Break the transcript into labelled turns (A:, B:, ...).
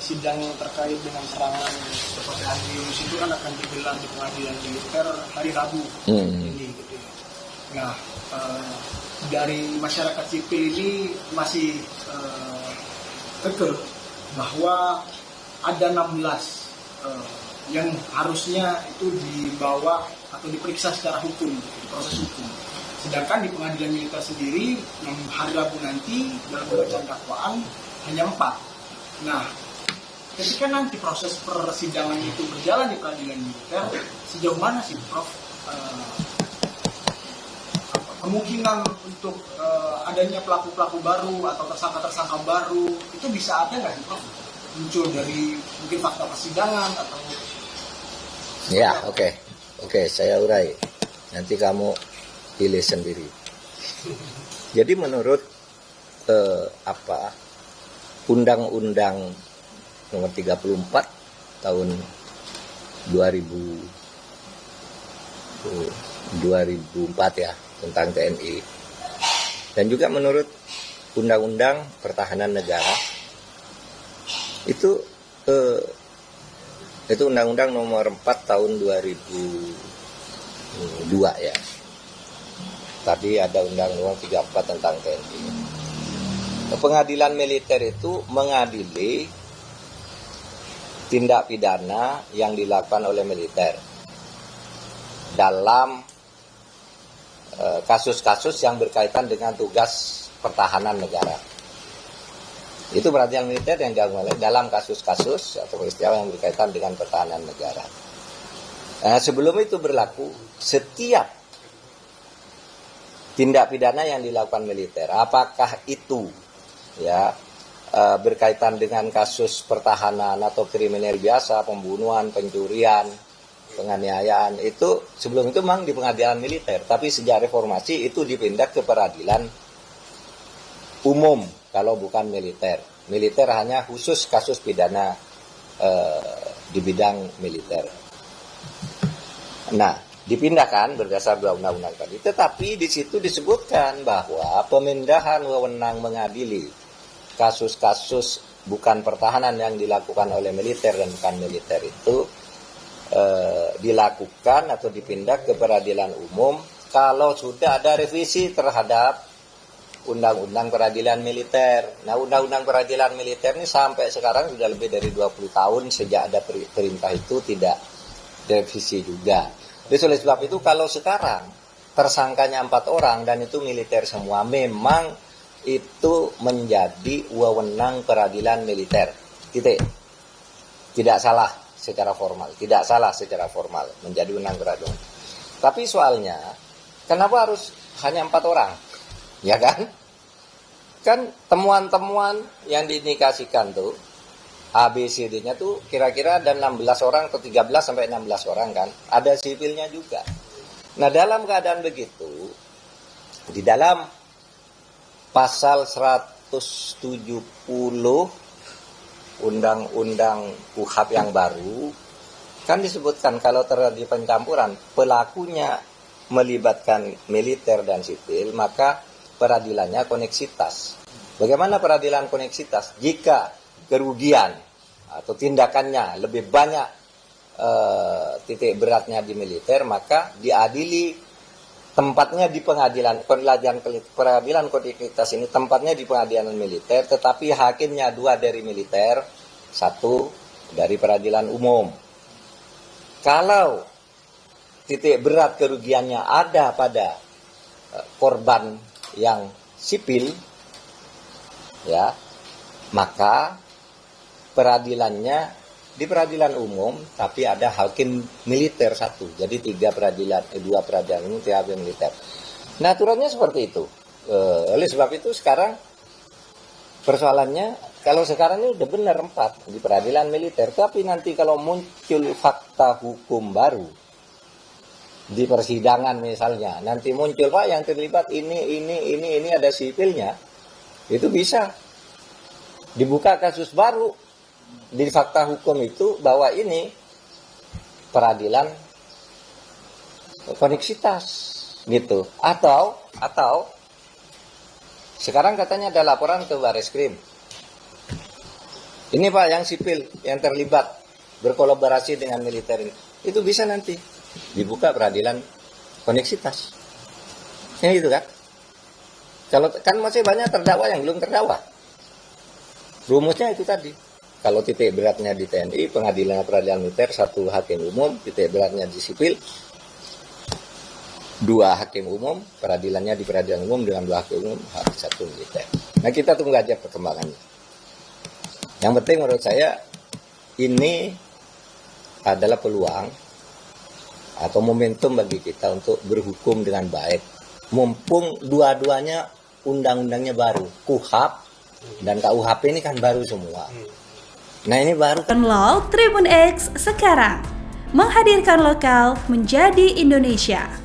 A: sidang terkait dengan serangan seperti Andi Yunus itu kan akan digelar di pengadilan militer hari Rabu ini gitu ya. Nah, dari masyarakat sipil ini masih kekeh bahwa ada 16 yang harusnya itu dibawa atau diperiksa secara hukum, proses hukum. Sedangkan di pengadilan militer sendiri hari Rabu nanti dalam pembacaan dakwaan hanya 4. Nah, ketika nanti proses persidangan itu berjalan di pengadilan militer, sejauh mana sih, Prof, kemungkinan untuk adanya pelaku-pelaku baru atau tersangka-tersangka baru itu bisa ada nggak sih, Prof? Muncul dari mungkin fakta persidangan atau...
B: Ya, oke, saya urai. Nanti kamu pilih sendiri. Jadi menurut Undang-Undang nomor 34 tahun 2004 ya, tentang TNI, dan juga menurut Undang-Undang Pertahanan Negara itu Undang-Undang nomor 4 tahun 2002 ya. Tadi ada Undang-Undang 34 tentang TNI. Pengadilan militer itu mengadili tindak pidana yang dilakukan oleh militer dalam kasus-kasus yang berkaitan dengan tugas pertahanan negara. Itu perhatian militer yang dilakukan dalam kasus-kasus atau peristiwa yang berkaitan dengan pertahanan negara. Sebelum itu berlaku, setiap tindak pidana yang dilakukan militer, apakah itu ya berkaitan dengan kasus pertahanan atau kriminal biasa, pembunuhan, pencurian, penganiayaan, itu sebelum itu memang di pengadilan militer, tapi sejak reformasi itu dipindah ke peradilan umum kalau bukan militer. Militer hanya khusus kasus pidana di bidang militer. Nah, dipindahkan berdasar dua undang-undang tadi. Tetapi di situ disebutkan bahwa pemindahan wewenang mengadili kasus-kasus bukan pertahanan yang dilakukan oleh militer dan bukan militer itu dilakukan atau dipindah ke peradilan umum kalau sudah ada revisi terhadap Undang-Undang Peradilan Militer. Nah, Undang-Undang Peradilan Militer ini sampai sekarang sudah lebih dari 20 tahun sejak ada perintah itu tidak direvisi juga. Jadi oleh sebab itu kalau sekarang tersangkanya 4 orang dan itu militer semua, memang itu menjadi wewenang peradilan militer. Titik. Tidak salah secara formal, menjadi wewenang peradilan. Tapi soalnya, kenapa harus hanya 4 orang? Ya kan? Kan temuan-temuan yang diindikasikan tuh ABCD-nya tuh kira-kira ada 16 orang atau 13 sampai 16 orang kan. Ada sipilnya juga. Nah, dalam keadaan begitu, di dalam pasal 170 Undang-Undang KUHP yang baru kan disebutkan kalau terjadi pencampuran pelakunya melibatkan militer dan sipil, maka peradilannya koneksitas. Bagaimana peradilan koneksitas? Jika kerugian atau tindakannya lebih banyak titik beratnya di militer, maka diadili tempatnya di peradilan koneksitas ini tempatnya di pengadilan militer, tetapi hakimnya 2 dari militer, 1 dari peradilan umum. Kalau titik berat kerugiannya ada pada korban yang sipil, ya, maka peradilannya di peradilan umum, tapi ada hakim militer 1. Jadi 2 peradilan umum, 3 hakim militer. Nah, aturannya seperti itu. Oleh sebab itu sekarang persoalannya, kalau sekarang ini udah benar 4 di peradilan militer, tapi nanti kalau muncul fakta hukum baru di persidangan misalnya, nanti muncul Pak yang terlibat ini ada sipilnya, itu bisa dibuka kasus baru di fakta hukum itu bahwa ini peradilan koneksitas gitu. Atau sekarang katanya ada laporan ke Bareskrim Ini Pak yang sipil yang terlibat berkolaborasi dengan militer ini, itu bisa nanti dibuka peradilan koneksitas. Ini itu kan. Kalau kan masih banyak terdakwa yang belum terdakwa. Rumusnya itu tadi. Kalau titik beratnya di TNI, pengadilan peradilan militer 1 hakim umum, titik beratnya di sipil 2 hakim umum, peradilannya di peradilan umum dengan 2 hakim umum, 1 militer. Nah kita tunggu aja perkembangannya. Yang penting menurut saya ini adalah peluang atau momentum bagi kita untuk berhukum dengan baik. Mumpung dua-duanya undang-undangnya baru, KUHP dan KUHP ini kan baru semua. Nah ini baru.
C: Download Tribun X sekarang, menghadirkan lokal menjadi Indonesia.